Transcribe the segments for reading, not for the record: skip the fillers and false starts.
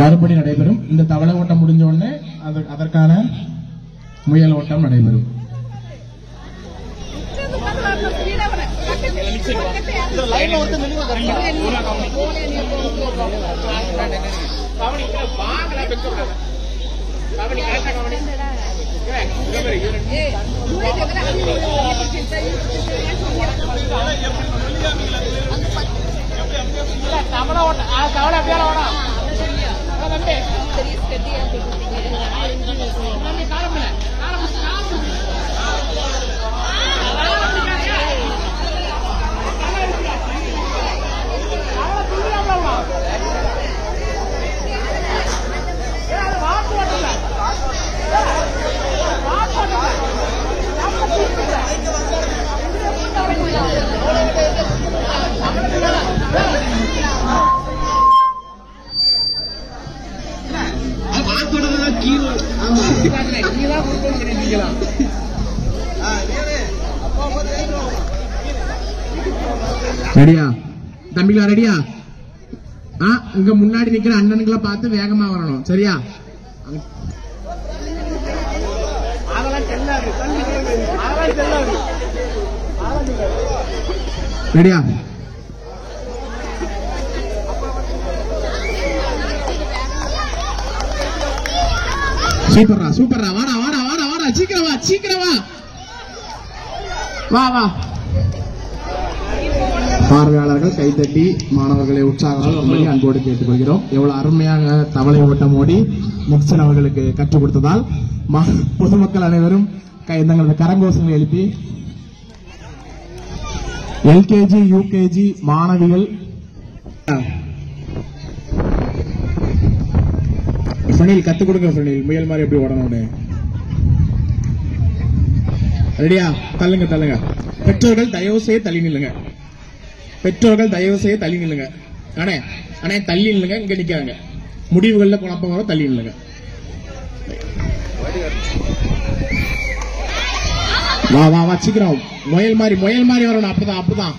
மறுபடி நடைபெறும். இந்த தவளை ஓட்டம் முடிஞ்ச உடனே அதற்கான முயல் ஓட்டம் நடைபெறும். ரெடியா தம்பிகளா? ரெடியா? இங்க முன்னாடி நிக்கிற அண்ணனுங்களை பார்த்து வேகமா வரணும். சரியா? ரெடியா? சூப்பர்ரா சூப்பர்ரா. வாடா வாடா வாடா வாடா, சீக்கிரம் வா சீக்கிரம் வா வா வா. பார்வையாளர்கள் கைத்தட்டி மாணவர்களை உற்சாகமாக அன்போடு கேட்டுக்கொள்கிறோம். எவ்வளவு அருமையாக தவளை ஓட்டம் ஓடி முக்சன் அவர்களுக்கு கற்றுக் கொடுத்ததால் பொதுமக்கள் அனைவரும் தங்களது கரங்கோஷங்களை எழுப்பி எல்கேஜி யூகேஜி மாணவிகள் சுனில் கத்துக் கொடுங்க. சுனில் முயல் மாதிரி எப்படி ஓடணும். ரெடியா? தள்ளுங்க தள்ளுங்க. பெற்றோர்கள் தயவு செய்ய தள்ளி நில்லுங்க. பெற்றோர்கள் தயவு செய்ய தள்ளி நில்லுங்க. அண்ணே அண்ணே தள்ளி நில்லுங்க. இங்க நிக்கிறாங்க. முடிவுகள்ல குழப்பம் வர தள்ளி நில்லுங்க. வா வா வா சீக்கிரம். முயல் மாதிரி வரணும். அப்படிதான் அப்படிதான்.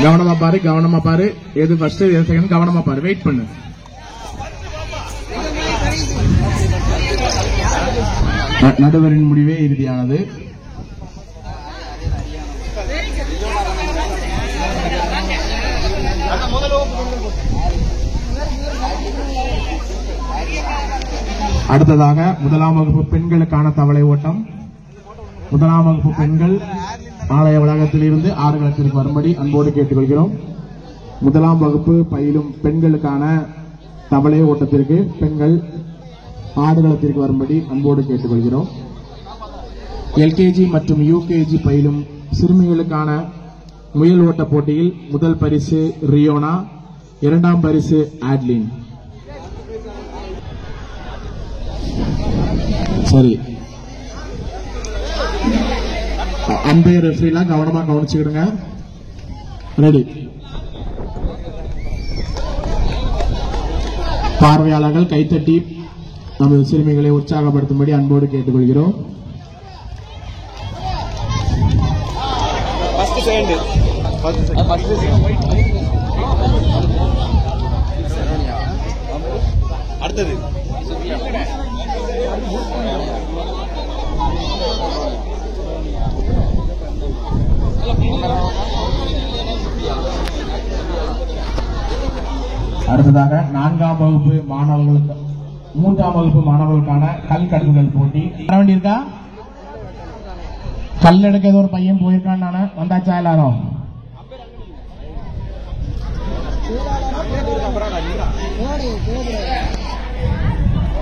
கவனமா பாரு கவனமா பாரு. எது ஃபர்ஸ்ட் எது செகண்ட் கவனமா பாரு. வெயிட் பண்ணு. நடுவரின் முடிவே இறுதியானது. அடுத்ததாக முதலாம் வகுப்பு பெண்களுக்கான தவளை ஓட்டம். முதலாம் வகுப்பு பெண்கள் ஆலய வளாகத்தில் இருந்து ஆடுகளத்திற்கு வரும்படி அன்போடு கேட்டுக்கொள்கிறோம். முதலாம் வகுப்பு பயிலும் பெண்களுக்கான தவளை ஓட்டத்திற்கு பெண்கள் ஆடுகளத்திற்கு வரும்படி அன்போடு கேட்டுக்கொள்கிறோம். எல்கேஜி மற்றும் யூகேஜி பயிலும் சிறுமிகளுக்கான முயல் ஓட்ட போட்டியில் முதல் பரிசு ரியோனா, இரண்டாம் பரிசு ஆட்லின். சரி, அம்பையர் ரெஃப்ரிலாம் கவனமா கவனிச்சுக்கிடுங்க. ரெடி. பார்வையாளர்கள் கைத்தட்டி நமது சிறுமிகளை உற்சாகப்படுத்தும்படி அன்போடு கேட்டுக்கொள்கிறோம். அடுத்தது அடுத்ததாக நான்காம் வகுப்பு மாணவர்களுக்கு மூன்றாம் வகுப்பு மாணவர்களுக்கான கல் கடத்துதல் போட்டி. வர வேண்டியிருக்கா? கல் எடுக்க ஏதோ ஒரு பையன் போயிருக்கான். நானு வந்தாச்சா எல்லாரும்?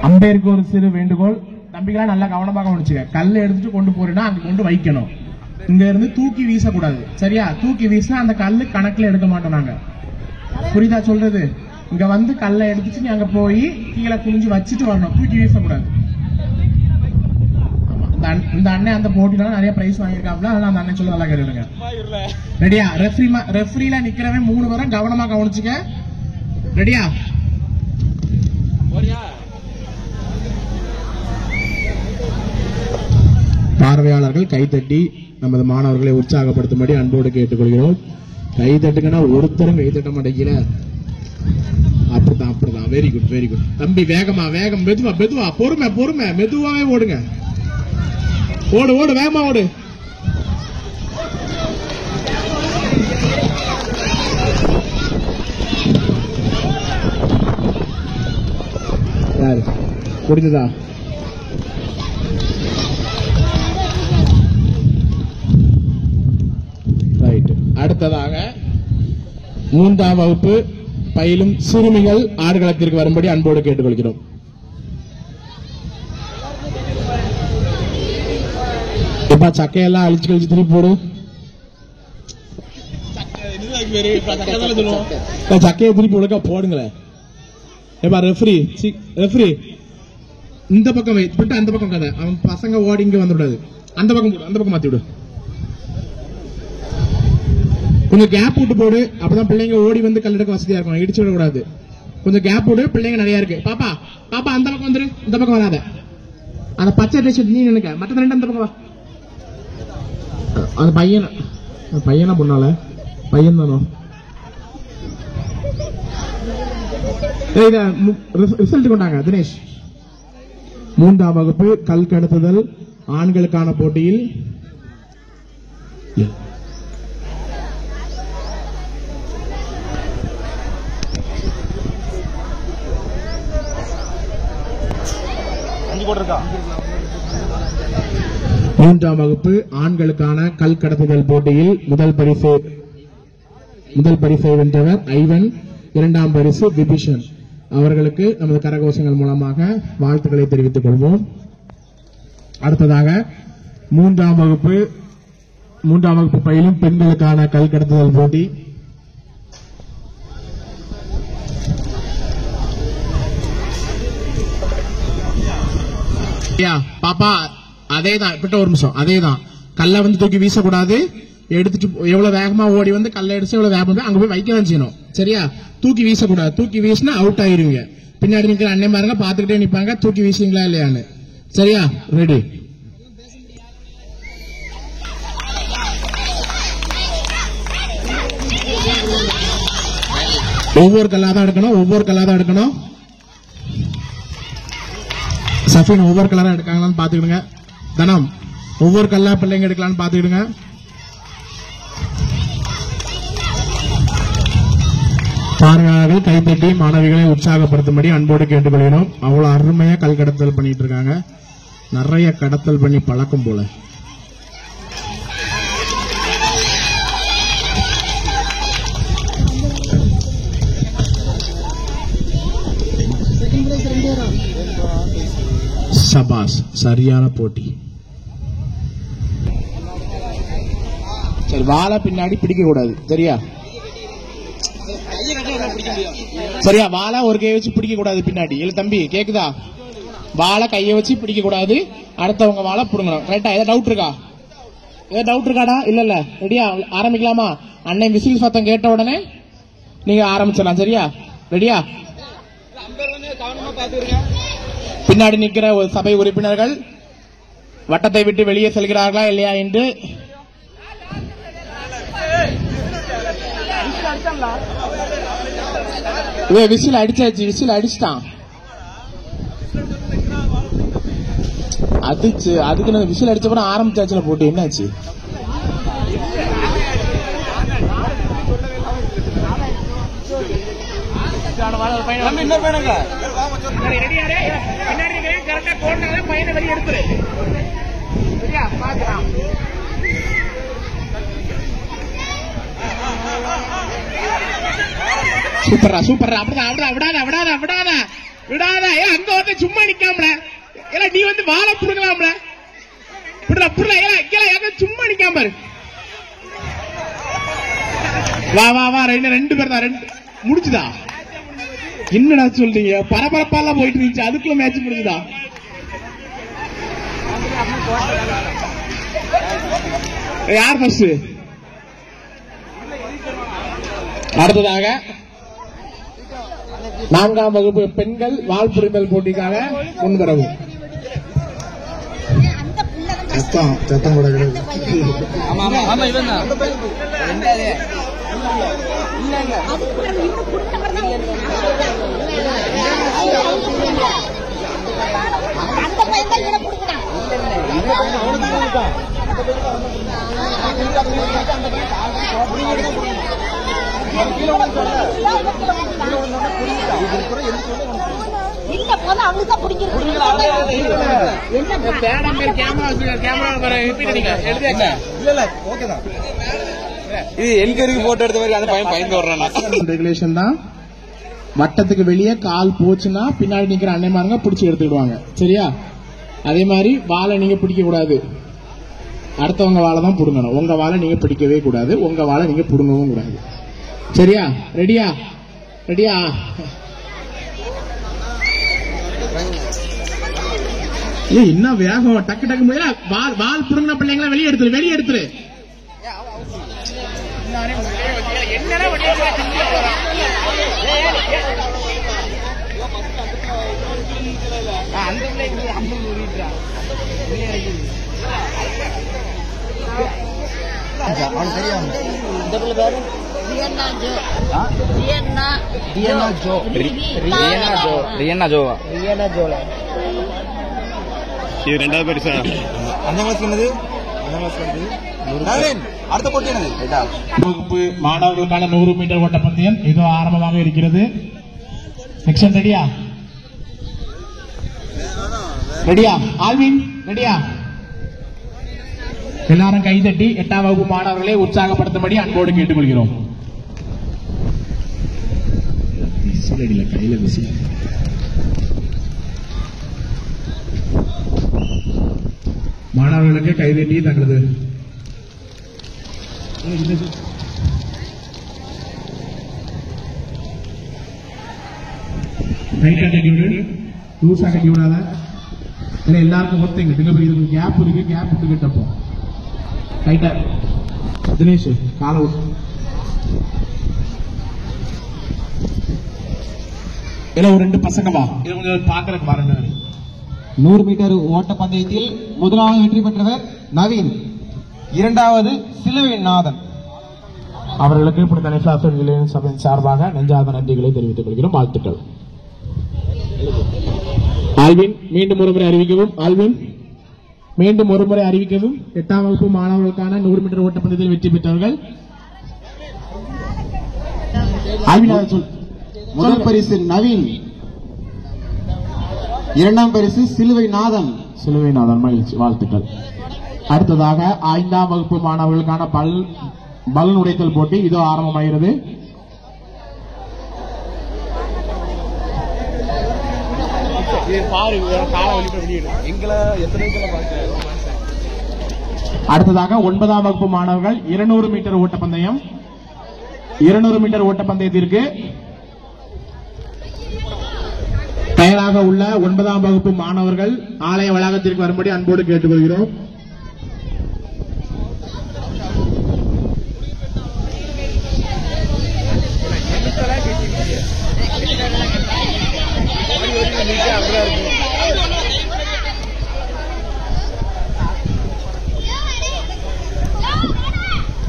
அம்பேருக்கு ஒரு சிறு வேண்டுகோள். தம்பிகளா நல்லா கவனமாக கவனிச்சுக்க. கல் எடுத்துட்டு கொண்டு போறேன்னா அங்க கொண்டு வைக்கணும். இங்க இருந்து தூக்கி வீசக்கூடாது. சரியா? தூக்கி வீசினா அந்த கல்லு கணக்குல எடுக்க மாட்டோம் நாங்க. புரியுதா சொல்றது? இங்க வந்து கல்லை எடுத்துட்டு நீ அங்க போய் கீழே குனிஞ்சு வச்சுட்டு வரணும். தூக்கி வீசக்கூடாது. இந்த அண்ணன் அந்த போட்டினால நிறைய பிரைஸ் வாங்கியிருக்காப்ல. அதனால அந்த அண்ணன் சொல்ல நல்லா கேளுங்க. ரெடியா? ரெஃப்ரில நிக்கிறவன் 3 பேரும் கவனமா கவனிச்சுக்க. ரெடியா? பார்வையாளர்கள் கைத்தட்டி நமது மாணவர்களை உற்சாகப்படுத்தும்படி அன்போடு கேட்டுக்கொள்கிறோம். கை தட்டுங்கன்னா ஒருத்தரும் கை தட்ட மாட்டேங்கிற. அப்படிதான் அப்படிதான். வெரி குட் வெரி குட் தம்பி. வேகமா வேகம், மெதுவா மெதுவா, பொறுமை பொறுமை, மெதுவாவே ஓடுங்க. ஓடு ஓடு, வேகமா ஓடு. யாரு புரிஞ்சுதா? ரைட். அடுத்ததாக 3ஆம் வகுப்பு பயிலும் சிறுமிகள் ஆடுகளத்திற்கு வரும்படி அன்போடு கேட்டுக்கொள்கிறோம். இப்ப சக்கையெல்லாம் அழிச்சு கழிச்சு திருப்பி போடு. சக்கையை திருப்பி ஒழுக்கா போடுங்களேன். ரெஃப்ரி ரெஃப்ரி இந்த பக்கம் போட்டு அந்த பக்கம் கதை. அவன் பசங்க ஓடி இங்க வந்துவிடாது. அந்த பக்கம் போடு, அந்த பக்கம் மாத்தி விடு. கொஞ்சம் கேப் விட்டு போடு. அப்பதான் பிள்ளைங்க ஓடி வந்து கல்லெடுக்க வசதியா இருக்கும். இடிச்சு விடக்கூடாது. கொஞ்சம் கேப் விடு. பிள்ளைங்க நிறைய இருக்கு. பாப்பா பாப்பா அந்த பக்கம் வந்துரு. இந்த பக்கம் வராத. அந்த பச்சை டீஷர்ட் நீ நினைக்க. மற்ற ரெண்டு அந்த பக்கம் வா. அந்த பையனா பொண்ணால பையன் தானோ? ரிசல்ட் கொண்டாங்க தினேஷ். 3ஆம் வகுப்பு கல் கடத்துதல் ஆண்களுக்கான போட்டியில் மூன்றாம் வகுப்பு ஆண்களுக்கான கல் கடத்துதல் போட்டியில் முதல் பரிசை வென்றவர் ஐவன், 2ஆம் பரிசு விபிஷன். அவர்களுக்கு நமது கரகோஷங்கள் மூலமாக வாழ்த்துக்களை தெரிவித்துக் கொள்வோம். அடுத்ததாக 3ஆம் வகுப்பு பயிலும் பெண்களுக்கான கல் கடத்துதல் போட்டி. பாப்பா அதேதான். இப்ப ஒரு நிமிஷம். அதேதான். கல்லை வந்து தூக்கி வீசக்கூடாது. எடுத்துட்டு எவ்வளவு வேகமா ஓடி வந்து கல்லை எடுத்து எவ்வளவு வேகமா அங்க போய் வைக்கதான் செய்யணும். சரியா? தூக்கி வீசக்கூடாது. தூக்கி வீசினா அவுட் ஆயிருவீங்க. பின்னாடி நிக்கிற அண்ணன் பாருங்க பாத்துக்கிட்டே நிப்பாங்க. தூக்கி வீசிங்களா இல்லையான்னு. சரியா? ரெடி? ஒவ்வொரு கல்லாதான் எடுக்கணும். சஃபின் ஒவ்வொரு கலரா எடுக்காங்களான்னு பாத்துக்கிடுங்க. தனம் ஒவ்வொரு கல்லா பிள்ளைங்க எடுக்கலான்னு பாத்துக்கிடுங்க. பார்வையாளர்கள் கைத்தட்டி மாணவிகளை உற்சாகப்படுத்தும்படி அன்போடு கேட்டுக்கொள்கிறோம். அவ்வளவு அருமையா கல் கடத்தல் பண்ணிட்டு இருக்காங்க. நிறைய கடத்தல் பண்ணி பழக்கம் போல. சபாஸ், சரியான போட்டி. சரி, வாழை பின்னாடி பிடிக்க கூடாது. சரியா? வாழை ஒரு கையை வச்சு பிடிக்க கூடாது பின்னாடி. இல்ல தம்பி கேக்குதா? வாழை கையை வச்சு பிடிக்க கூடாது. அடுத்தவங்க வாழை புடுங்கணும். கரெக்டா? ஏதாவது டவுட் இருக்காடா? இல்ல. ரெடியா? ஆரம்பிக்கலாமா? அண்ணன் விசில் சத்தம் கேட்ட உடனே நீங்க ஆரம்பிச்சிடலாம். சரியா? ரெடியா? பின்னாடி நிற்கிற ஒரு சபை உறுப்பினர்கள் வட்டத்தை விட்டு வெளியே செல்கிறார்களா இல்லையா என்று விசில் அடிச்சாச்சு. விசில் அடிச்சுட்டான். அதுக்கு விசில் அடிச்சப்பறம் ஆரம்பிச்சாச்சுல போட்டு. என்னாச்சு? சூப்பரா சூப்பரா. அப்படிதான். விடாத. அங்க வந்து சும்மா நிக்காமல. நீ வந்து வாழை புடுங்கலாம்ல. சும்மா நிக்காம வா. ரெண்டு பேர் தான். முடிச்சுதா? என்னடா சொல்றீங்க? பரபரப்பாலாம் போயிட்டு இருந்துச்சு. அதுக்குள்ள மேட்ச் முடிஞ்சுதா? யார் ஃபர்ஸ்ட்? அடுத்ததாக 4ஆம் வகுப்பு பெண்கள் வால் புரிதல் போட்டிக்காக முன்வரவும். சத்தம் கூட ரெகுலேஷன் தான். வட்டத்துக்கு வெளியே கால் போச்சுன்னா பின்னாடி நிக்கிற அண்ணன்மாருங்க பிடிச்சி எடுத்துக்கிடுவாங்க. சரியா? அதே மாதிரி வாழை நீங்க பிடிக்க கூடாது. அடுத்தவங்க வாழை தான் புடுங்கணும். உங்க வாழை நீங்க பிடிக்கவே கூடாது. உங்க வாழை நீங்க புடுங்கவும் கூடாது. சரியா? ரெடியா? ரெடியா? என்ன வேகம்! டக்கு டக்கு முயல வால் புடுங்கின பிள்ளைங்களா வெளியே எடுத்துரு, வெளியே எடுத்துரு. இது ரெண்டாவது பரிசா? அந்த மாசம் என்னது? அடுத்த போட்டி என்னது? வகுப்பு மாணவர்களுக்கான 100 மீட்டர் ஓட்ட பந்தயம் இதோ ஆரம்பமாக இருக்கிறது. செக்ஷன் ரெடியா? ரெடியா? ஆல்வின் ரெடியா? எல்லாரும் கைதட்டி 8ஆம் வகுப்பு மாணவர்களை உற்சாகப்படுத்தும்படி அன்போடு கேட்டுக்கொள்கிறோம். கையில விசில். மாணவர்களுக்கு கைதட்டி தங்களது லூஸா கட்டி விடாத. எல்லாருக்கும் ஒருத்தங்க இதுக்கு கேப் இருக்கு, கேப் விட்டு கிட்டப்போ ரைட்டா. தினேஷ் காலை விட்டு இல்ல ஒரு 2 பசங்க வா, இது கொஞ்சம் பாக்குறதுக்கு பாருங்க. 100 மீட்டர் ஓட்ட பந்தயத்தில் முதலாவது வெற்றி பெற்றவர் நவீன், இரண்டாவது சிலுவைநாதன். அவர்களுக்கு இப்படி தனிசாசன் சபையின் சார்பாக நெஞ்சார்ந்த நன்றிகளை தெரிவித்துக் கொள்கிறோம். வாழ்த்துக்கள். ஆல்வின் மீண்டும் ஒருமுறை அறிவிக்கவும். ஆல்வின் மீண்டும் ஒருமுறை அறிவிக்கவும். 8ஆம் வகுப்பு மாணவர்களுக்கான 100 மீட்டர் ஓட்ட பந்தயத்தில் வெற்றி பெற்றவர்கள். ஆல்வின் முதல் பரிசு நவீன், இரண்டாம் பரிசு சிலுவைநாதன். சிலுவைநாதன் மகிழ்ச்சி, வாழ்த்துக்கள். அடுத்ததாக 5ஆம் வகுப்பு மாணவர்களுக்கான பலன் உடைத்தல் போட்டி இதோ ஆரம்பமாகிறது. அடுத்ததாக 9ஆம் வகுப்பு மாணவர்கள் 200 மீட்டர் ஓட்ட பந்தயம். 200 மீட்டர் ஓட்ட பந்தயத்திற்கு தயாராக உள்ள 9ஆம் வகுப்பு மாணவர்கள் ஆலய வளாகத்திற்கு வரும்படி அன்போடு கேட்டுக்கொள்கிறோம்.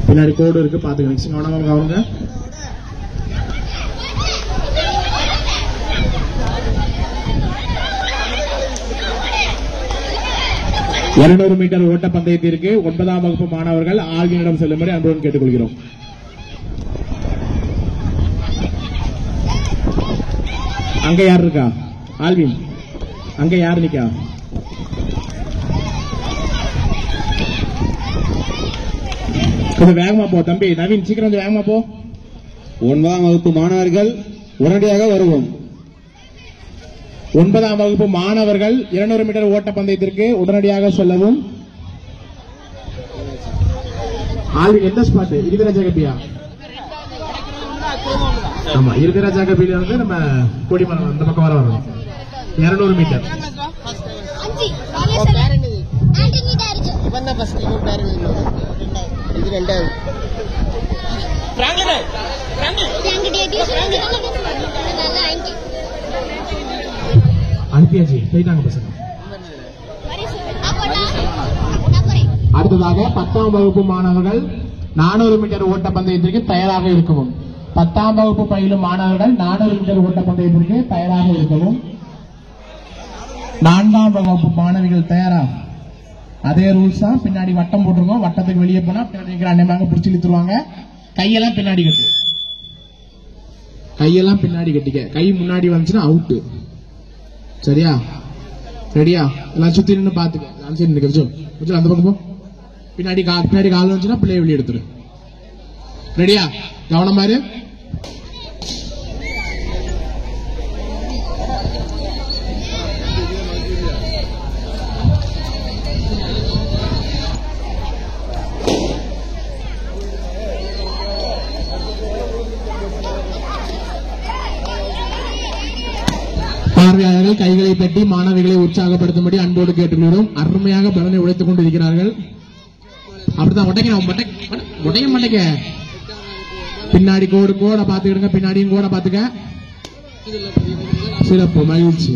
பின்னாடி கோடு இருக்கு, பாத்துக்க. கவனமாக அவங்க 200 மீட்டர் ஓட்ட பந்தயத்திற்கு 9ஆம் வகுப்பு மாணவர்கள் ஆல்வினிடம் செல்லும்படி அன்புடன் கேட்டுக்கொள்கிறோம். அங்க யார் இருக்கா? ஆல்வின் அங்க யார் நிக்கா? கொஞ்சம் வேகமா போ தம்பி. நவீன் சீக்கிரம் கொஞ்சம் வேகமா போ. 9ஆம் வகுப்பு மாணவர்கள் உடனடியாக வருவோம். 9ஆம் வகுப்பு மாணவர்கள் 200 மீட்டர் ஓட்ட பந்தயத்திற்கு உடனடியாக செல்லவும். ஆல்வின் எந்த ஸ்பாட்? இருதராஜா கப்பியா? ஆமா, இருதராஜா கப்பியில இருந்து நம்ம கொடிமரம் அந்த பக்கம் வரும். 200 மீட்டர் அனுப்பியாச்சு. போயிட்டாங்க பசங்க. அடுத்ததாக 10ஆம் வகுப்பு மாணவர்கள் 400 மீட்டர் ஓட்ட பந்தயத்திற்கு தயாராக இருக்கவும். 10ஆம் வகுப்பு பயிலும் மாணவர்கள் 400 மீட்டர் ஓட்ட பந்தயத்திற்கு தயாராக இருக்கவும். 4ஆம் வகுப்பு மாணவிகள் தயாரா? அதே ரூல்ஸ் தான். பின்னாடி வட்டம் போட்டுருங்க. வட்டத்துக்கு வெளியே போனா பின்னாடி அண்ணன் பிடிச்சி இழுத்துருவாங்க. கையெல்லாம் பின்னாடி கட்டு. கையெல்லாம் பின்னாடி கட்டிக்க. கை முன்னாடி வந்துச்சுன்னா அவுட்டு. சரியா? ரெடியா? எல்லாம் சுத்தி நின்று பாத்துக்க. அந்த பக்கம் போ. பின்னாடி கால் வந்துச்சுன்னா பிள்ளைய வெளியே எடுத்துரு. ரெடியா? கவனமா இரு. பார்வையாளர்கள் கைகளை தட்டி மாணவிகளை உற்சாகப்படுத்தும்படி அன்போடு கேட்டுக்கொள்கிறோம். அருமையாக பலனை உழைத்துக் கொண்டிருக்கிறார்கள். அப்படிதான் ஒட்டைக்க மாட்டேங்க. பின்னாடி கோட பாத்துக்கிடுங்க. பின்னாடியும் கோட பாத்துக்க. சிறப்பு, மகிழ்ச்சி.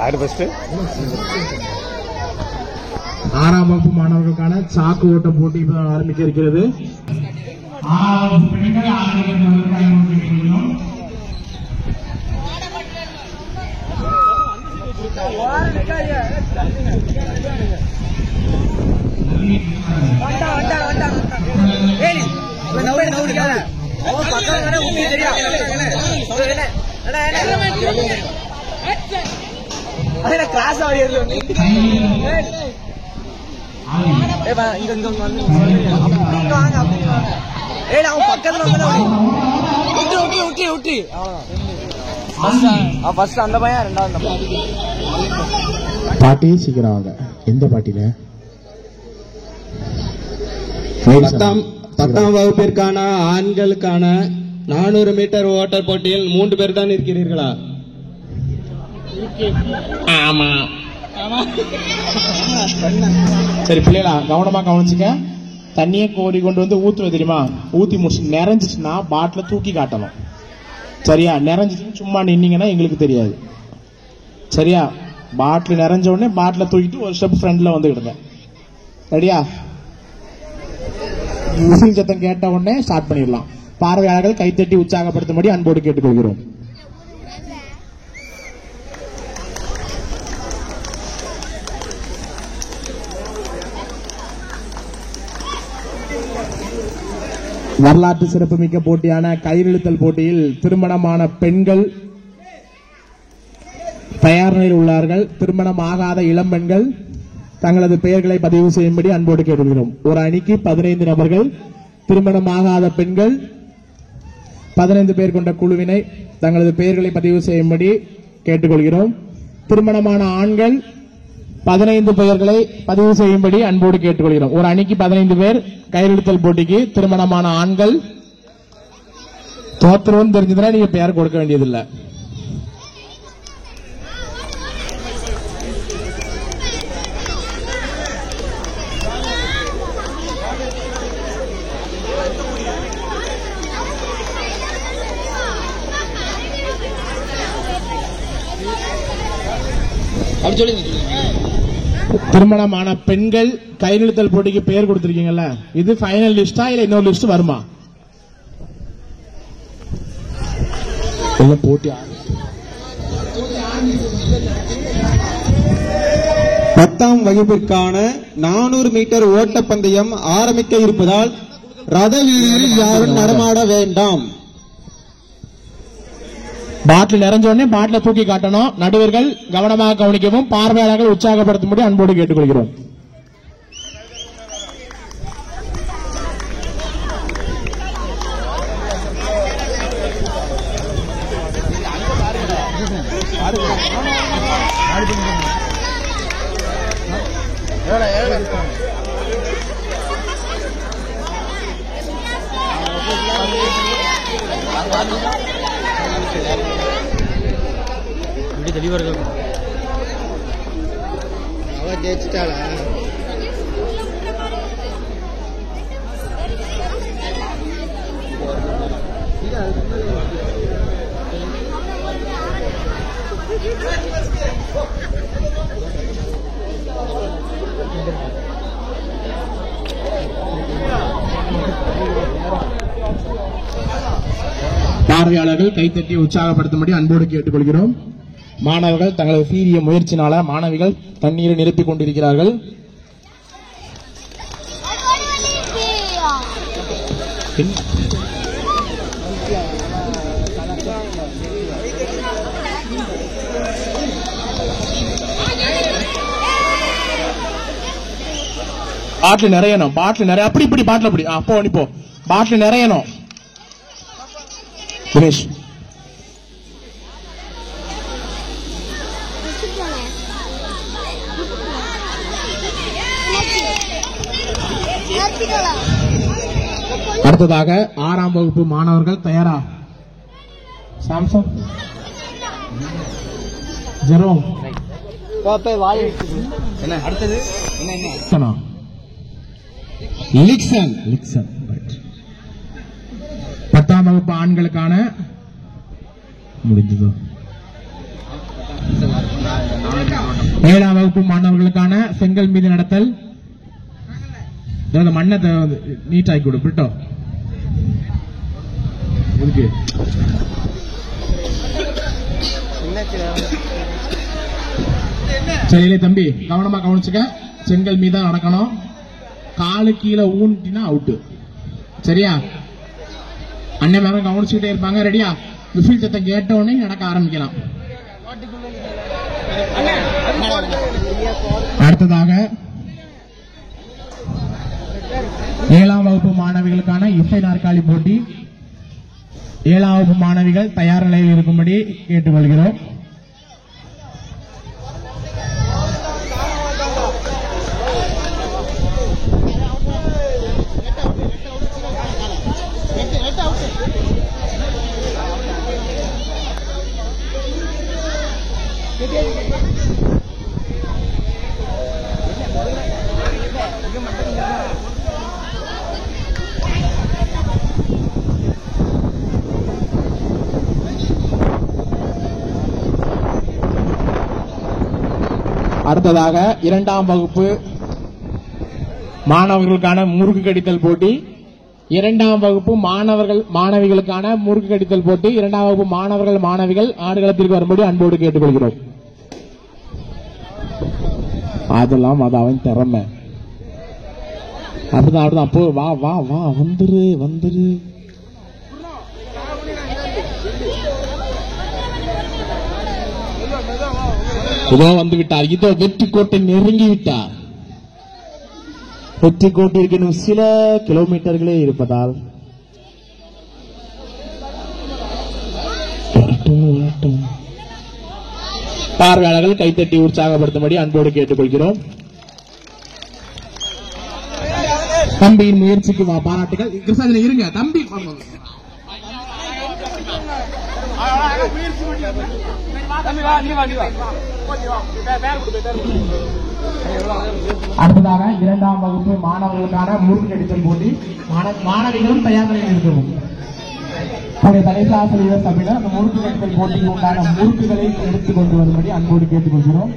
யாரு ஃபர்ஸ்ட்? 6ஆம் வகுப்பு மாணவர்களுக்கான சாக்கு ஓட்ட போட்டி ஆரம்பிக்க இருக்கிறது. 6ஆம் வகுப்பு பெண்கள் 6 கிளாஸ் அந்த பையன் 2வது பாட்டி சீக்கிரம் வாங்க. எந்த பாட்டில? 10ஆம் வகுப்பிற்கான ஆண்களுக்கான 400 மீட்டர் ஓட்டல் போட்டியில் 3 பேர் தான் இருக்கிறீர்களா? ஆமா. சரி பிள்ளைகளா, கவனமா கவனிச்சுக்க. தண்ணியை கோரி கொண்டு வந்து ஊத்துவது தெரியுமா? ஊத்தி முடிச்சு நிறைஞ்சிச்சுன்னா பாட்டில தூக்கி காட்டணும். சரியா? நிறைஞ்சிச்சு சும்மா நின்னீங்கன்னா எங்களுக்கு தெரியாது. சரியா? பாட்டில் நிறைஞ்ச உடனே பாட்டில தூக்கிட்டு ஒரு ஸ்டெப் ஃப்ரண்ட்ல வந்துக்கிடுங்க. ரெடியா? விசில் சத்தம் கேட்ட உடனே ஸ்டார்ட் பண்ணிடலாம். பார்வையாளர்கள் கைத்தட்டி உற்சாகப்படுத்தும்படி அன்போடு கேட்டுக்கொள்கிறோம். வரலாற்று சிறப்புமிக்க போட்டியான கயிறிழுத்தல் போட்டியில் திருமணமான பெண்கள் தயார் நிலையில் உள்ளார்கள். திருமணம் ஆகாத இளம்பெண்கள் தங்களது பெயர்களை பதிவு செய்யும்படி அன்போடு கேட்டுக்கிறோம். ஒரு அணிக்கு 15 நபர்கள். திருமணம் ஆகாத பெண்கள் 15 பேர் கொண்ட குழுவினை தங்களது பெயர்களை பதிவு செய்யும்படி கேட்டுக்கொள்கிறோம். திருமணமான ஆண்கள் 15 பெயர்களை பதிவு செய்யும்படி அன்போடு கேட்டுக்கொள்கிறோம். ஒரு அணிக்கு 15 பேர். கயிறிழுத்தல் போட்டிக்கு திருமணமான ஆண்கள். தோத்துருவோம் தெரிஞ்சதுன்னா நீங்க பெயர் கொடுக்க வேண்டியதில்லை. திருமணமான பெண்கள் கயிறிழுத்தல் போட்டிக்கு பெயர் கொடுத்திருக்கீங்கல்ல, இது ஃபைனல் லிஸ்டா இல்ல இன்னொரு லிஸ்ட் வருமா? போட்டி 10ஆம் வகுப்பிற்கான 400 மீட்டர் ஓட்டப்பந்தயம் ஆரம்பிக்க இருப்பதால் ரத வீதியில் யாரும் நடமாட வேண்டாம். பாட்டில் நிறைஞ்ச உடனே பாட்டில தூக்கி காட்டணும். நடுவர்கள் கவனமாக கவனிக்கவும். பார்வையாளர்கள் உற்சாகப்படுத்தும்படி அன்போடு கேட்டுக்கொள்கிறோம். இப்படி தெளிவா இருக்கு. அவ ஜெயிச்சிட்டாளா? பார்வையாளர்கள் கைத்தட்டி உற்சாகப்படுத்தும்படி அன்போடு கேட்டுக்கொள்கிறோம். மாணவர்கள் தங்களது சீரிய முயற்சினால மாணவிகள் தண்ணீரை நிரப்பிக் கொண்டிருக்கிறார்கள். பாட்டில் நிறையணும், பாட்டில் நிறைய அப்படி இப்படி பாட்டில் அப்படி அப்போ அனுப்போ பாட்டில் நிறையணும். தினேஷ் அடுத்ததாக 6ஆம் வகுப்பு மாணவர்கள் தயாரா? சாம்சங், ஜெரோம், என்ன அடுத்தது? என்ன லிக்சன். 10ஆம் வகுப்பு ஆண்களுக்கான முடிந்ததோ? 7ஆம் வகுப்பு மாணவர்களுக்கான செங்கல் மீது நடத்தல். மண்ணை நீட்டாக்கி கொடு பிரிட்டோ. சரி தம்பி, கவனமா கவனிச்சுக்க. செங்கல் மீதான் நடக்கணும். காலு கீழே ஊன்ட்டினா அவுட்டு. சரியா? அண்ணன் மேலும் கவனிச்சுக்கிட்டே இருப்பாங்க. ரெடியா? விசில் சத்தம் கேட்ட உடனே நடக்க ஆரம்பிக்கலாம். அடுத்ததாக 7ஆம் வகுப்பு மாணவிகளுக்கான இசை நாற்காலி போட்டி. 7ஆம் வகுப்பு மாணவிகள் தயார் நிலையில் இருக்கும்படி கேட்டுக்கொள்கிறோம். அடுத்ததாக 2ஆம் வகுப்பு மாணவர்களுக்கான முறுக்கு கடித்தல் போட்டி. 2ஆம் வகுப்பு மாணவிகளுக்கான முறுக்கு கடித்தல் போட்டி. 2ஆம் வகுப்பு மாணவிகள் ஆடுகளத்திற்கு வரும்படி அன்போடு கேட்டுக்கொள்கிறோம். அதெல்லாம் அது அவன் திறமை. அப்படிதான் அப்போ வா வா வா வந்துரு. இதோ வந்து விட்டார். இதோ வெற்றி கோட்டை நெருங்கி விட்டார். வெற்றி கோட்டிற்கு இன்னும் சில கிலோமீட்டர்களே இருப்பதால் பார்வையாளர்கள் கைத்தட்டி உற்சாகப்படுத்தும்படி அன்போடு கேட்டுக்கொள்கிறோம். தம்பியின் முயற்சிக்கு பாராட்டுகள். கிருஷ்ணாஜி இருங்க தம்பி. அடுத்ததாக 2ஆம் வகுப்பு மாணவர்களுக்கான முறுக்கு கடித்தல் போட்டி. மாணவிகளும் தயார் நிலையில் இருக்கவும். தலைசாசிரியர் சபையினர் அந்த முறுக்கு கடித்தல் போட்டிக்கு உண்டான முறுக்குகளை எடுத்துக் கொண்டு வரும்படி அன்போடு கேட்டுக்கொள்கிறோம்.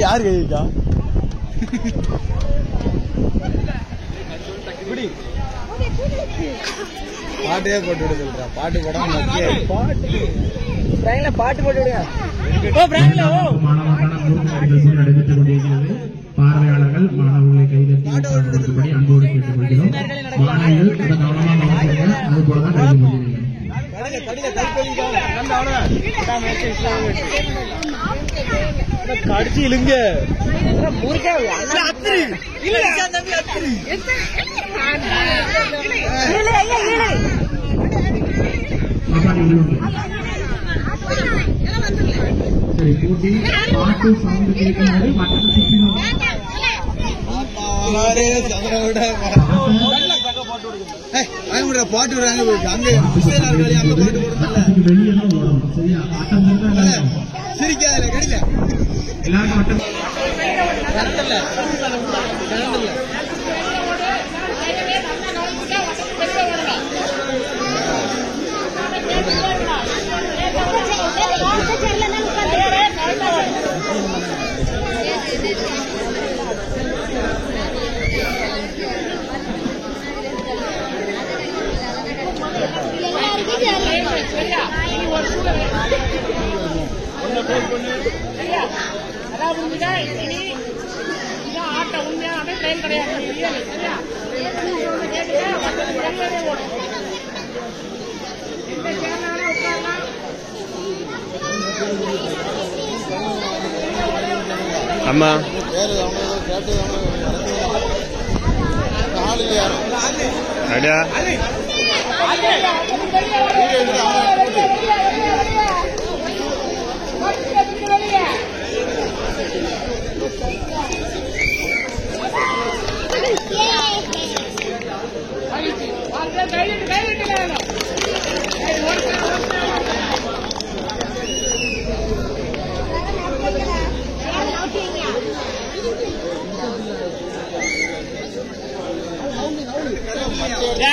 யாரு கைக்கா பாட்டே போட்டு விட சொல்றா. பாட்டு போடாம பாட்டு போட்டு விடுங்க. நடைபெற்றுக் கொண்டிருக்கிறது. பார்வையாளர்கள் மாணவர்களை கைதட்டி அன்போடு கேட்டுக்கொள்கிறோம். மாணவிகள் கவனமாக கவனிக்கிறீங்க. அது போலதான் கைது கொண்டிருக்கிறீங்க. கடிச்சு இழுங்க. சரி போட்டி பாட்டு சவுண்ட் கேட்கும்போது மற்ற சுற்றினோம் பாட்டு விடுறாங்க அங்க வெளியெல்லாம் ஓடணும் சரியா ஆட்டம் சிரிக்காத கிடைக்கல எல்லாரும் ஆட்டம் ஆட்டம் உண்மையான ட்ரெயின் கிடையாது அம்மா ரெடியா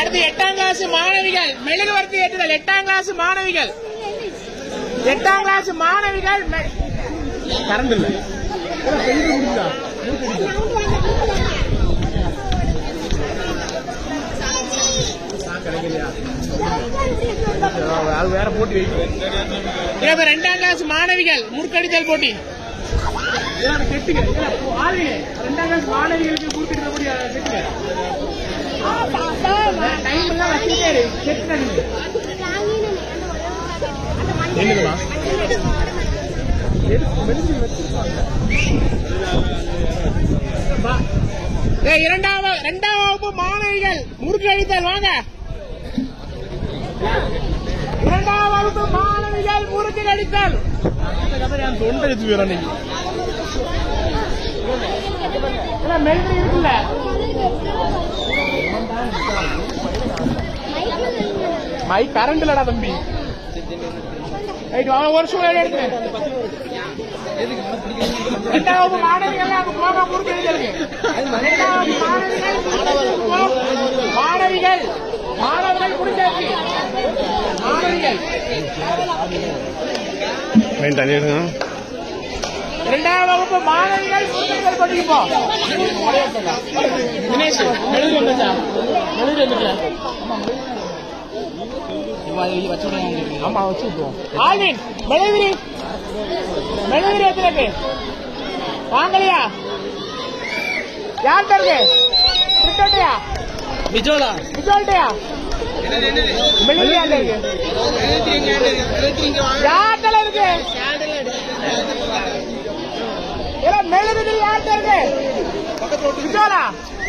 அடுத்து 8ஆம் கிளாஸ் மாணவிகள் மெழுகுவர்த்தி ஏற்றுதல் 8ஆம் கிளாஸ் மாணவிகள் 8ஆம் கிளாஸ் மாணவிகள் கரண்ட் இல்ல வேற போட்டி 2ஆம் கிளாஸ் மாணவிகள் முறுக்கடித்தல் போட்டி 2ஆம் கிளாஸ் மாணவிகளுக்கு முறுக்கடித்தல் போட்டி டைம் எல்லாம் வச்சுட்டே செக் பண்ணுங்க என்னதுமா இரண்டாம் வகுப்பு மாணவிகள் முறுக்கு அடித்தல் வாங்க 2ஆம் வகுப்பு மாணவிகள் முறுக்கு அடித்தல் தொண்டை வச்சு போயிடும் மெழுகு இருக்குல்ல மை கரண்ட் இல்லடா தம்பி ஒரு சூழல் எடுத்து 2ஆம் வகுப்பு மாணவிகள் அது போக முறுக்கு அடித்தலுக்கு 2ஆம் மாணவிகள் மாணவர்கள் குடிச்சாச்சு மாணவிகள் தண்ணி எடுங்க 2ஆம் வகுப்பு மாணவிகள் முறுக்குகள் படிப்போம் தினேஷ் மெழுகு வந்துச்சா மெழுகு வந்துச்சா ஆமா வச்சுருவோம் ஆல்வின் மெழுகுரி எத்தனை வாங்கலையா யார்கிட்ட இருக்கு கிரிக்கெட்டையா விஜோல்டையா மெழுகுரி யார்கிட்ட இருக்கு மெழுகுதிரி யார்கிட்ட இருக்கு விஜோலா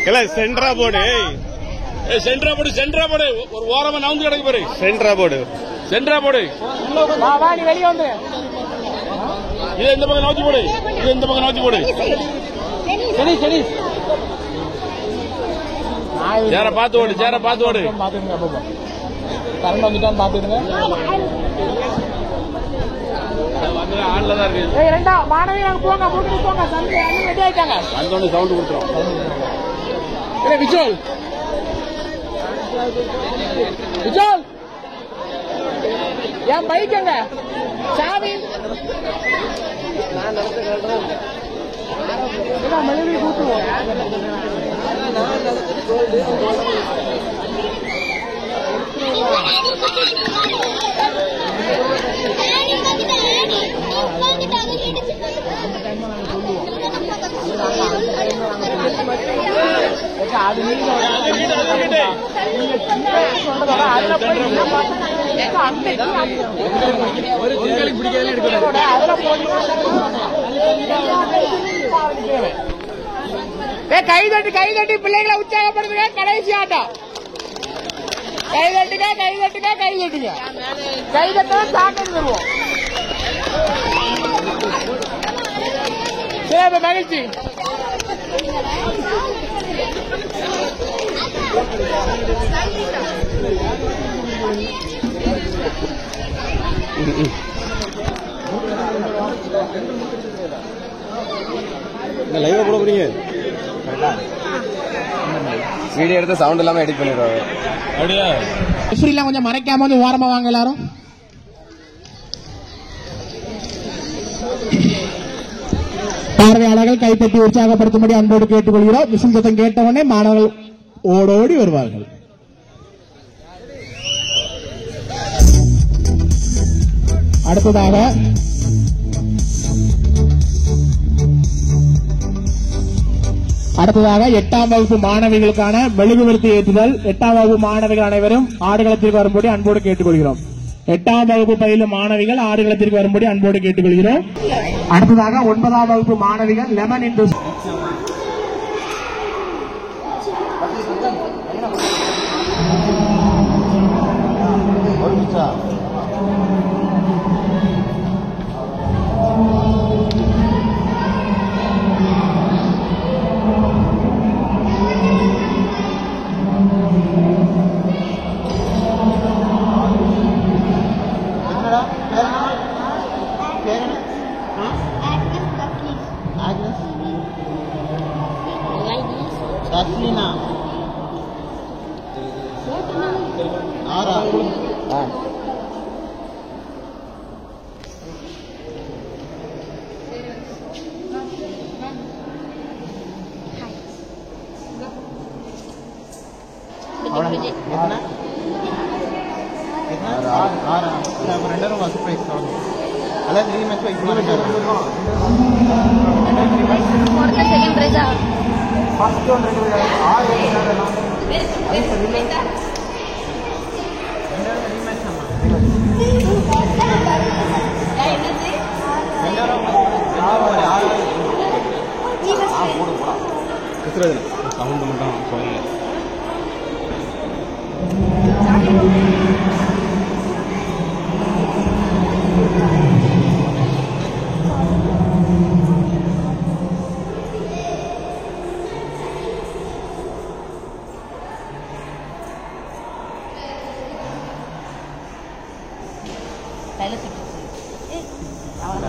இல்ல சென்ட்ரா போடு சென்ட்ரா போடு ஒரு ஓரமா நவுந்து கிடக்கு பாரு சென்ட்ரா போடு வா நீ வெளியே வந்து இதை இந்த பக்கம் நவுத்தி போடு சரி சேர பார்த்து ஓடு பாத்துடுங்க கரண்ட் வந்துட்டான்னு பாத்துடுங்க ஆன்ல தான் இருக்கு 2ஆம் மாணவி நாங்க போங்க தம்பி ரெடி ஆயிட்டாங்க அந்த சவுண்ட் கொடுத்துரும் விஜோல் என் பைக் எங்க சாமி மெழுகு கூட்டுவோம் அது கை தட்டி பிள்ளைகளை உற்சாகப்படுத்துங்க. கடைசி ஆட்டம். கை தட்டுங்க கை தட்டா சாக்கெட் தருவோம். மகிழ்ச்சி. லைவா போட போறீங்க? வீடியோ எடுத்து சவுண்ட் இல்லாம எடிட் பண்ணிடுவாங்க. அப்படியா? எல்லாம் கொஞ்சம் மறைக்காம வந்து ஓரமா வாங்க எல்லாரும். பார்வையாளர்கள் கைத்தட்டி உற்சாகப்படுத்தும்படி அன்போடு கேட்டுக்கொள்கிறோம். விசில் சத்தம் கேட்டவுடனே மாணவர்கள் ஓடோடி வருவார்கள். அடுத்ததாக 8ஆம் வகுப்பு மாணவிகளுக்கான மெழுகுவர்த்தி ஏற்றுதல். 8ஆம் வகுப்பு மாணவிகள் அனைவரும் ஆடுகளத்திற்கு வரும்படி அன்போடு கேட்டுக்கொள்கிறோம். 8ஆம் வகுப்பு பயிலும் மாணவிகள் ஆடுகளத்திற்கு வரும்படி அன்போடு கேட்டுக்கொள்கிறோம். அடுத்ததாக 9ஆம் வகுப்பு மாணவிகள் லெமன் இன்டு சவுண்ட் மட்டும் போகல.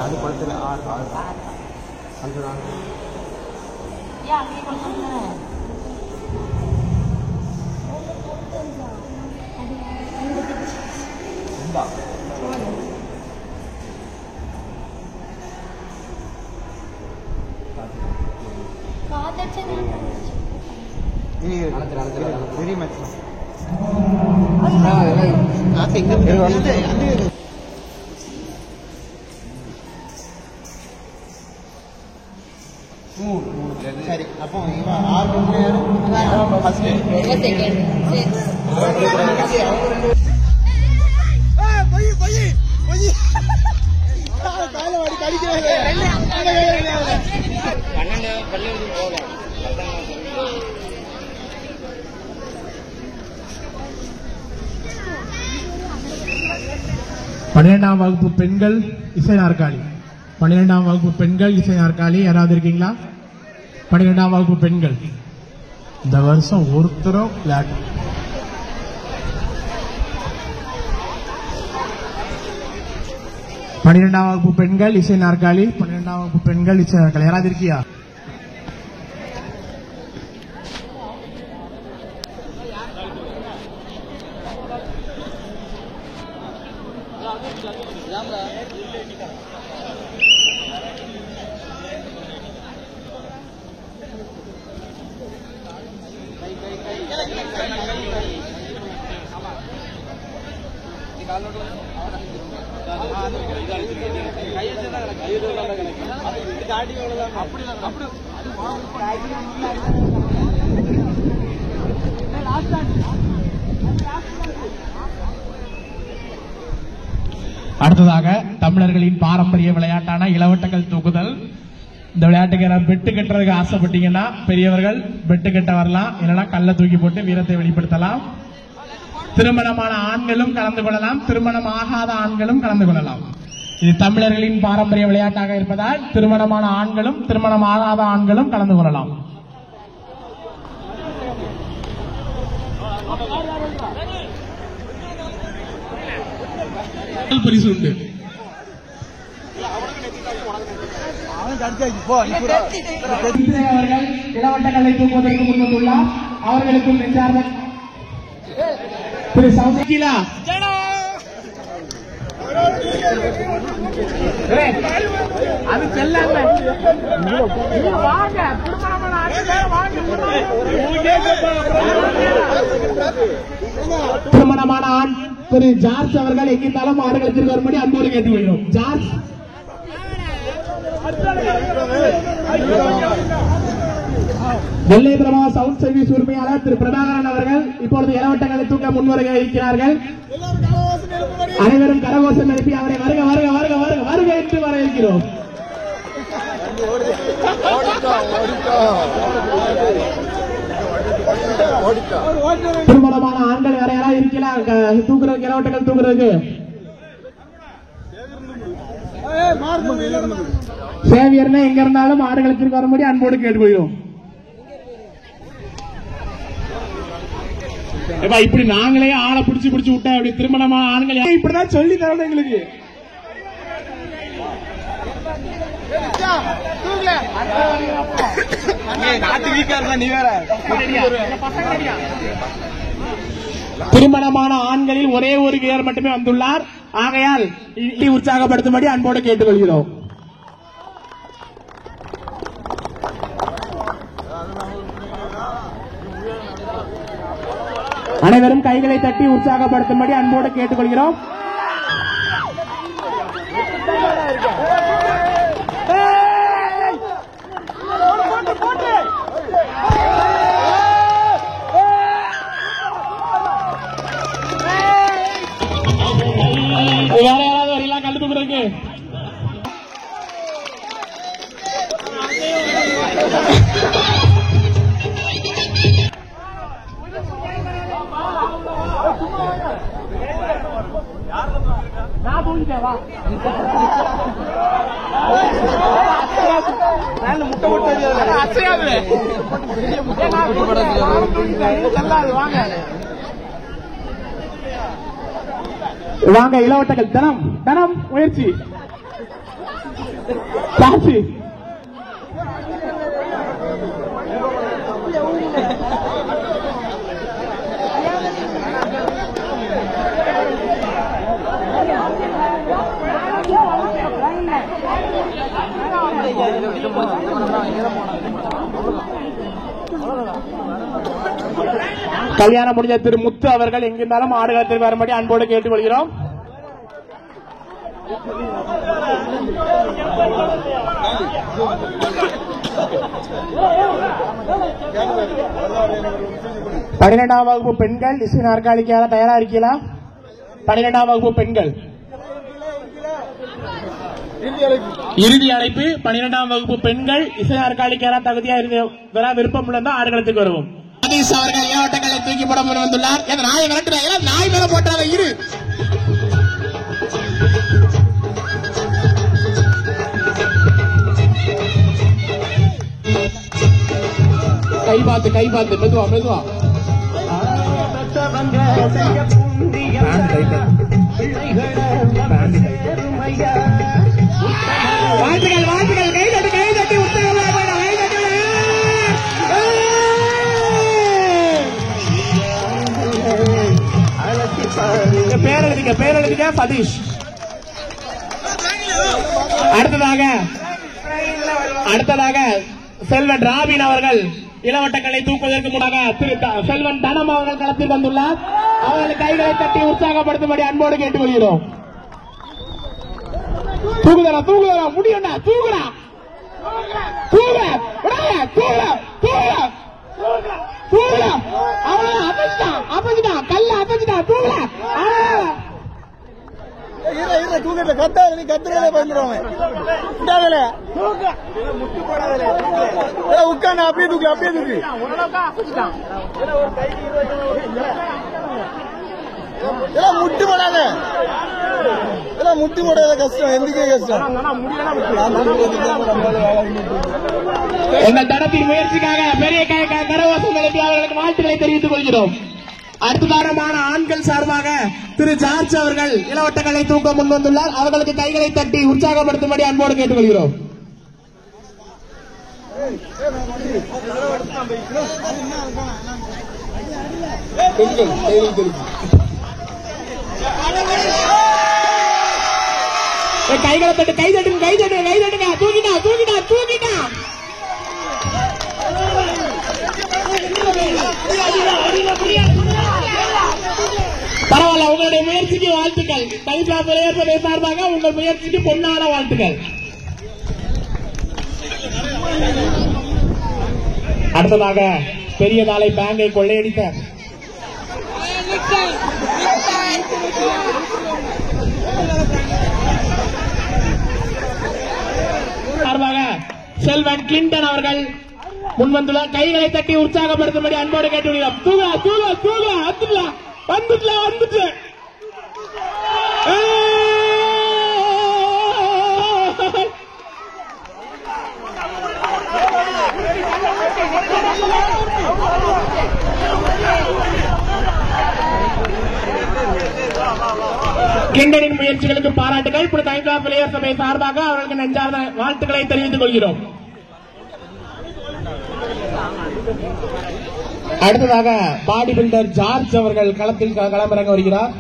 அது படத்துல வெரி மச் சரி. அப்போ இவன் 6 ஃபர்ஸ்ட் பன்னிரெண்டாம் வகுப்பு பெண்கள் இசை நாற்காலி. 12ஆம் வகுப்பு பெண்கள் இசை நாற்காலி யாராவது இருக்கீங்களா? 12ஆம் வகுப்பு பெண்கள் இந்த வருஷம் ஒருத்தரும் விளையாட்டு. 12ஆம் வகுப்பு பெண்கள் இசை நாற்காலி. 12ஆம் வகுப்பு பெண்கள் இசை நாற்காலி யாராவது இருக்கியா? அடுத்ததாக தமிழர்களின் பாரம்பரிய விளையாட்டான இளவட்டங்கள் தூக்குதல். இந்த விளையாட்டுக்கு பெட்டு கட்டுறதுக்கு ஆசைப்பட்டீங்கன்னா பெரியவர்கள் பெட்டு கட்ட வரலாம், இல்லைன்னா கல்லை தூக்கி போட்டு வீரத்தை வெளிப்படுத்தலாம். திருமணமான ஆண்களும் கலந்து கொள்ளலாம், திருமணம் ஆகாத ஆண்களும் கலந்து கொள்ளலாம். இது தமிழர்களின் பாரம்பரிய விளையாட்டாக இருப்பதால் திருமணமான ஆண்களும் திருமணமாகாத ஆண்களும் கலந்து கொள்ளலாம். பரிசு உண்டு. அவர்கள் இளவட்டங்களை தூக்குவதற்கு முன்வந்துள்ளார். அவர்களுக்கும் நெஞ்சார்ந்த திரு சௌதிகிலா அது செல்லாம திருமணமான ஆண் திரு ஜார்ஜ் அவர்கள் எங்கிருந்தாலும் ஆடுகளத்திற்கு வரும்படி அன்போடு கேட்டுக்கொள்கிறோம். ஜார்ஜ் நெல்லை பிரமா சவுண்ட் சர்வீஸ் உரிமையாளர் திரு பிரபாகரன் அவர்கள் இப்பொழுது இளவட்டங்களை தூக்க முன்வருக இருக்கிறார்கள். அனைவரும் கரகோஷம் எழுப்பி அவரை வருக வருக வருக வருக வருக என்று வர இருக்கிறோம். திருமணமான ஆண்கள் வேற யாராவது இருக்கலாம் தூக்குறதுக்கு இளவட்டங்கள் தூக்குறதுக்கு? சேவியர்னா எங்க இருந்தாலும் ஆடுகளத்திற்கு வரும்படி அன்போடு கேட்டுக்கொள்கிறோம். இப்படி நாங்களே ஆளை பிடிச்சு விட்டா அப்படி திருமணமான ஆண்கள் இப்படிதான் சொல்லி தரணும் எங்களுக்கு. திருமணமான ஆண்களில் ஒரே ஒரு வீரர் மட்டுமே வந்துள்ளார். ஆகையால் உற்சாகப்படுத்தும்படி அன்போடு கேட்டுக்கொள்கிறோம். அனைவரும் கைகளை தட்டி உற்சாகப்படுத்தும்படி அன்போடு கேட்டுக்கொள்கிறோம். வேற யாராவது வரலாம் கண்டு தூக்குறதுக்கு? வாங்க இளவட்டங்கள் தனம் தனம் முயற்சி சாட்சி கல்யாணம் முடிஞ்ச திரு முத்து அவர்கள் எங்கிருந்தாலும் ஆடுகளத்தில் வரும்படி அன்போடு கேட்டுக்கொள்கிறோம். பன்னிரெண்டாம் வகுப்பு பெண்கள் இசை நாற்காலிக்காக தயாரா இருக்கீங்களா? 12ஆம் வகுப்பு பெண்கள் இறுதி அழைப்பு. 12ஆம் வகுப்பு பெண்கள் இசை நாற்காலிக்காக தகுதியா வர விருப்பம் உள்ளதா ஆடுகளத்துக்கு வருவோம். அவர்கள் இளவட்டங்களை தூக்கி போட வந்துள்ளார். நாய் விரட்டுறாங்க, நாய் மேல போட்டாங்க. இரு கை பார்த்து மெதுவா மெதுவா. வாழ்த்துக்கள் வாழ்த்துக்கள். கை தட்டி பேரெழுதிங்க சதீஷ். அடுத்ததாக செல்வன் ராபின் அவர்கள் இளவட்டங்களை தூக்குவதற்கு முன்னாக திரு செல்வன் தனம் அவர்கள் களத்தில் வந்துள்ளார். அவர்கள் கைகளை தட்டி உற்சாகப்படுத்தும்படி அன்போடு கேட்டுக்கொள்கிறோம். தூக்குதரா தூக்குதரா முடியும்டா தூக்குறா தூக்குறா தூக்குறா தூக்குறா அவன் அப்பதான் கல்ல அப்பதான் தூக்குறா தூக்கல கத்தாத நீ கத்துறதே பயந்துருவாங்க. உட்காந்து அப்படியே தூக்கு எல்லாம் முட்டி போடாத, எல்லாம் முட்டி போடாத கஷ்டம், எந்திக்கே கஷ்டம். எங்கள் தடத்தின் முயற்சிக்காக பெரிய கரகோஷம் எழுப்பி அவர்களுக்கு வாழ்த்துக்களை தெரிவித்துக் கொள்கிறோம். அடுத்ததாரமான ஆண்கள் சார்பாக திரு ஜார்ஜ் அவர்கள் இளவட்டங்களை தூக்க முன் வந்துள்ளார். அவர்களுக்கு கைகளை தட்டி உற்சாகப்படுத்தும்படி அன்போடு கேட்டுக்கொள்கிறோம். கைகளை தட்டு, கை தட்டுங்க, கை தட்டுங்க, கை தட்டுங்க. தூக்கிட்டா தூக்கிட்டா தூக்கிட்டா. பரவாயில்ல, உங்களுடைய முயற்சிக்கு வாழ்த்துக்கள். தனிப்பா விளையாட்டு சார்பாக உங்கள் முயற்சிக்கு பொன்னான வாழ்த்துக்கள். அடுத்ததாக பெரிய நாளை பேங்கை கொள்ளையடித்த சார்பாக செல்வன் கிளின்டன் அவர்கள் முன்வந்துள்ளார். கைகளை தட்டி உற்சாகப்படுத்தும்படி அன்போடு கேட்டுள்ளோம். தூங்க தூங்க தூங்க, வந்துடல வந்துடல வந்துட்டு கிண்டனின் முயற்சிகளுக்கு பாராட்டுகள். இப்படி தைலா பிளேயர் சபை சார்பாக அவர்களுக்கு நெஞ்சார்ந்த வாழ்த்துக்களை தெரிவித்துக் கொள்கிறோம். அடுத்ததாக பாடி பில்டர் ஜார்ஜ் அவர்கள் களத்தில் களமிறங்க வருகிறார்.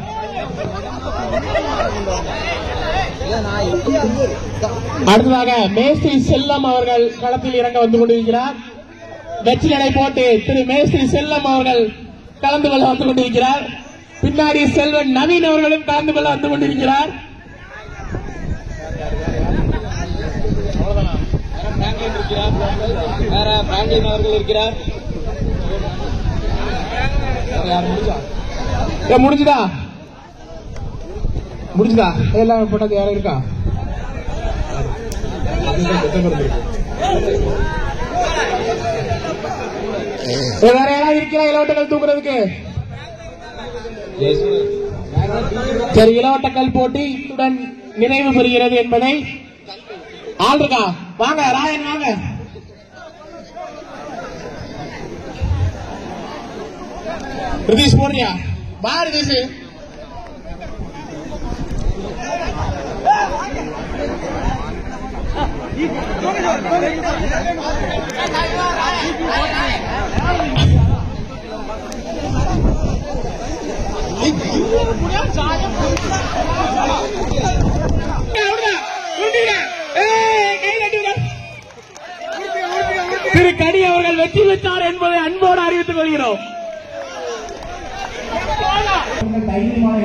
அடுத்ததாக மேஸ்திரி செல்லம் அவர்கள் களத்தில் இறங்க வந்து கொண்டிருக்கிறார். வெற்றி நடை போட்டு திரு மேஸ்திரி செல்லம் அவர்கள் கலந்து கொள்ள வந்து கொண்டிருக்கிறார். பின்னாடி செல்வன் நவீன் அவர்களும் கலந்து கொள்ள வந்து கொண்டிருக்கிறார். முடிஞ்சுதா முடிஞ்சுதா எல்லாம் போட்டது யாரும் இருக்கா? வேற யாராவது இருக்கிறா இளவட்டங்கள் தூக்குறதுக்கு? சரி, இளவட்டக்கல் போட்டி இத்துடன் நிறைவு பெறுகிறது என்பதை ஆள் இருக்கா? வாங்க ராயன் வாங்க. ரிதீஷ் போடுறியா? வா ரிதீஷ். திரு கடி அவர்கள் வெற்றி பெற்றார் என்பதை அன்போடு அறிவித்துக் கொள்கிறோம். தைரியமான